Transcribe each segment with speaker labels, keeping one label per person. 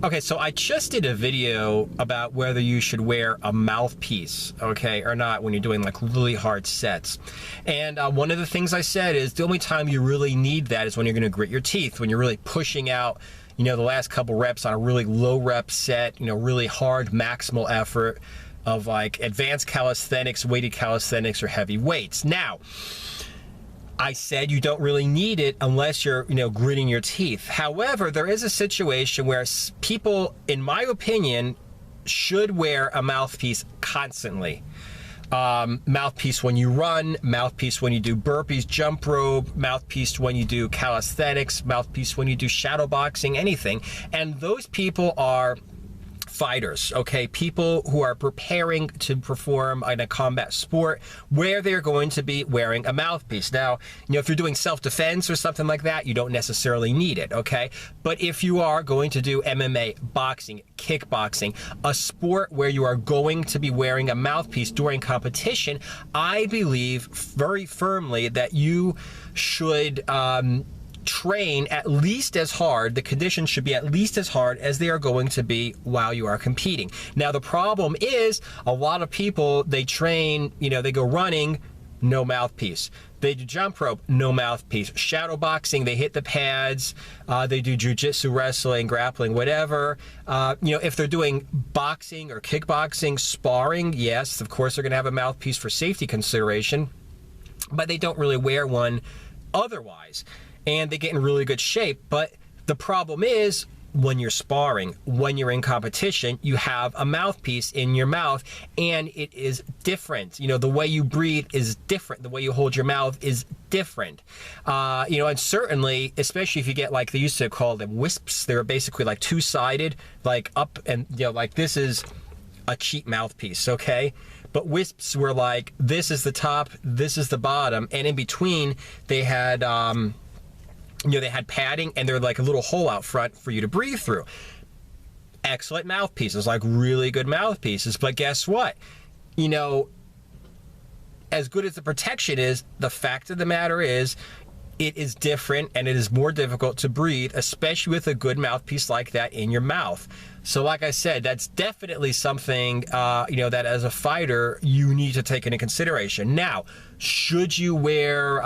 Speaker 1: Okay, so I just did a video about whether you should wear a mouthpiece, okay, or not when you're doing like really hard sets. And one of the things I said is the only time you really need that is when you're going to grit your teeth, when you're really pushing out, you know, the last couple reps on a really low rep set, you know, really hard maximal effort of like advanced calisthenics, weighted calisthenics, or heavy weights. Now, I said you don't really need it unless you're, you know, gritting your teeth. However, there is a situation where people, in my opinion, should wear a mouthpiece constantly. Mouthpiece when you run, mouthpiece when you do burpees, jump rope, mouthpiece when you do calisthenics, mouthpiece when you do shadow boxing, anything. And those people are fighters, okay? People who are preparing to perform in a combat sport where they're going to be wearing a mouthpiece. Now, you know, if you're doing self-defense or something like that, you don't necessarily need it, okay? But if you are going to do MMA, boxing, kickboxing, a sport where you are going to be wearing a mouthpiece during competition, I believe very firmly that you should train at least as hard. The conditions should be at least as hard as they are going to be while you are competing. Now, the problem is a lot of people, they train, you know, they go running, no mouthpiece. They do jump rope, no mouthpiece. Shadow boxing, they hit the pads. They do jujitsu, wrestling, grappling, whatever. You know, if they're doing boxing or kickboxing, sparring, yes, of course they're going to have a mouthpiece for safety consideration, but they don't really wear one otherwise. And they get in really good shape. But the problem is when you're sparring, when you're in competition, you have a mouthpiece in your mouth and it is different. You know, the way you breathe is different. The way you hold your mouth is different. You know, and certainly, especially if you get like, they used to call them wisps. They were basically like two-sided, like up and, you know, like this is a cheap mouthpiece, okay? But wisps were like, this is the top, this is the bottom. And in between, they had, you know, they had padding and they're like a little hole out front for you to breathe through. Excellent mouthpieces, like really good mouthpieces. But guess what? You know, as good as the protection is, the fact of the matter is, it is different and it is more difficult to breathe, especially with a good mouthpiece like that in your mouth. So like I said, that's definitely something, you know, that as a fighter, you need to take into consideration. Now, should you wear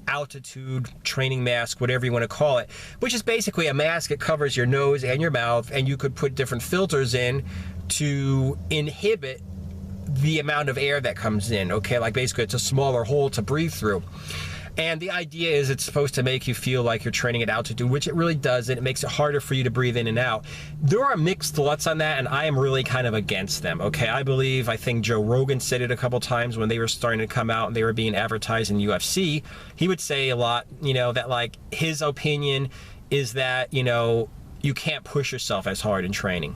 Speaker 1: altitude training mask, whatever you want to call it, which is basically a mask that covers your nose and your mouth, and you could put different filters in to inhibit the amount of air that comes in, okay? Like basically it's a smaller hole to breathe through. And the idea is it's supposed to make you feel like you're training at altitude, which it really doesn't. It makes it harder for you to breathe in and out. There are mixed thoughts on that, and I am really kind of against them, okay? I think Joe Rogan said it a couple times when they were starting to come out and they were being advertised in UFC. He would say a lot, you know, that like his opinion is that, you know, you can't push yourself as hard in training.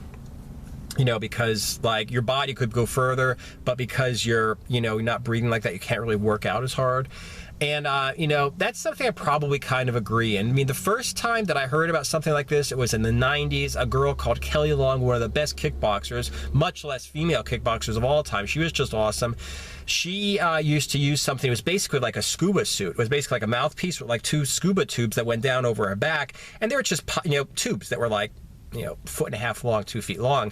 Speaker 1: You know, because like your body could go further, but because you're, you know, not breathing like that, you can't really work out as hard. And, you know, that's something I probably kind of agree in. I mean, the first time that I heard about something like this, it was in the 90s. A girl called Kelly Long, one of the best kickboxers, much less female kickboxers of all time. She was just awesome. She used to use something, it was basically like a scuba suit. It was basically like a mouthpiece with like two scuba tubes that went down over her back. And they were just, you know, tubes that were like, you know, 1.5 feet long, 2 feet long.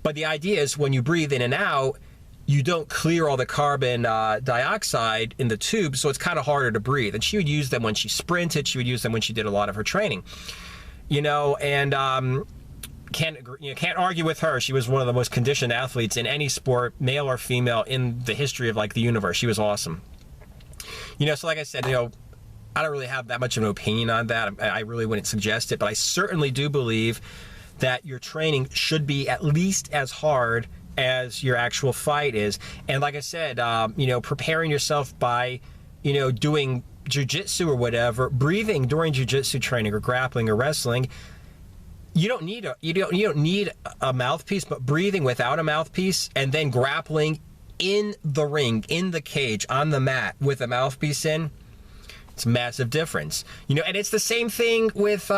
Speaker 1: But the idea is when you breathe in and out, you don't clear all the carbon dioxide in the tube, so it's kind of harder to breathe. And she would use them when she sprinted. She would use them when she did a lot of her training. You know, and can't argue with her. She was one of the most conditioned athletes in any sport, male or female, in the history of like the universe. She was awesome. You know, so like I said, you know, I don't really have that much of an opinion on that. I really wouldn't suggest it, but I certainly do believe that your training should be at least as hard as your actual fight is. And like I said, you know, preparing yourself by, you know, doing jiu-jitsu or whatever, breathing during jiu-jitsu training or grappling or wrestling, you don't need a mouthpiece, but breathing without a mouthpiece and then grappling in the ring, in the cage, on the mat with a mouthpiece in, it's a massive difference. You know, and it's the same thing with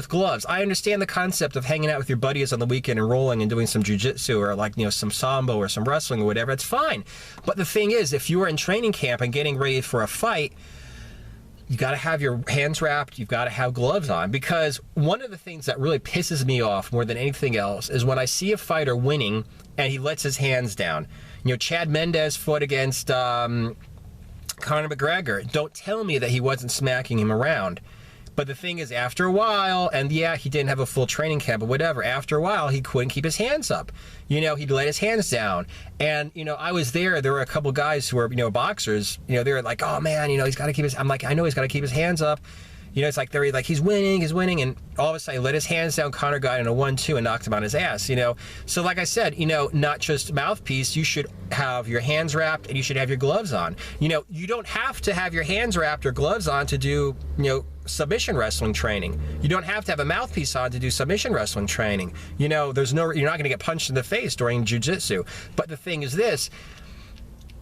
Speaker 1: gloves. I understand the concept of hanging out with your buddies on the weekend and rolling and doing some jiu-jitsu or like, you know, some sambo or some wrestling or whatever. It's fine. But the thing is, if you are in training camp and getting ready for a fight, you got to have your hands wrapped, you've got to have gloves on, because one of the things that really pisses me off more than anything else is when I see a fighter winning and he lets his hands down. You know, Chad Mendes fought against Conor McGregor. Don't tell me that he wasn't smacking him around. But the thing is, after a while, and yeah, he didn't have a full training camp or whatever, after a while, he couldn't keep his hands up. You know, he'd let his hands down. And, you know, I was there were a couple guys who were, you know, boxers, you know, they were like, oh man, you know, he's got to keep his, I'm like, I know he's got to keep his hands up. You know, it's like they're like, he's winning, and all of a sudden he let his hands down, Conor got in a 1-2 and knocked him on his ass, you know. So like I said, you know, not just mouthpiece, you should have your hands wrapped and you should have your gloves on. You know, you don't have to have your hands wrapped or gloves on to do, you know, submission wrestling training. You don't have to have a mouthpiece on to do submission wrestling training. You know, you're not going to get punched in the face during jiu-jitsu. But the thing is this,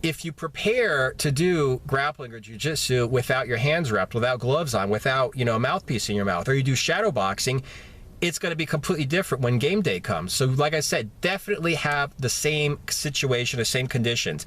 Speaker 1: if you prepare to do grappling or jiu-jitsu without your hands wrapped, without gloves on, without, you know, a mouthpiece in your mouth, or you do shadow boxing, it's going to be completely different when game day comes. So like I said, definitely have the same situation, the same conditions.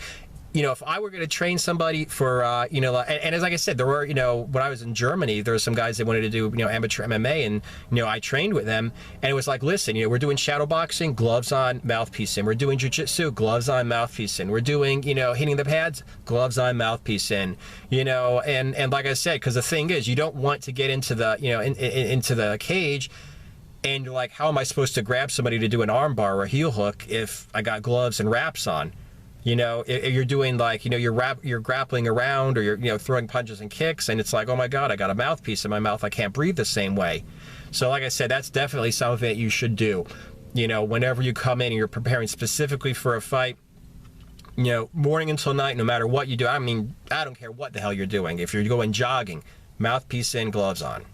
Speaker 1: You know, if I were going to train somebody for, you know, and as like I said, there were, you know, when I was in Germany, there were some guys that wanted to do, you know, amateur MMA, and, you know, I trained with them, and it was like, listen, you know, we're doing shadow boxing, gloves on, mouthpiece in. We're doing jiu-jitsu, gloves on, mouthpiece in. We're doing, you know, hitting the pads, gloves on, mouthpiece in. You know, and like I said, because the thing is, you don't want to get into the, you know, into the cage, and you're like, how am I supposed to grab somebody to do an arm bar or a heel hook if I got gloves and wraps on? You know, if you're doing like, you know, you're grappling around, or you're, you know, throwing punches and kicks, and it's like, oh my God, I got a mouthpiece in my mouth, I can't breathe the same way. So like I said, that's definitely something that you should do. You know, whenever you come in and you're preparing specifically for a fight, you know, morning until night, no matter what you do. I mean, I don't care what the hell you're doing. If you're going jogging, mouthpiece in, gloves on.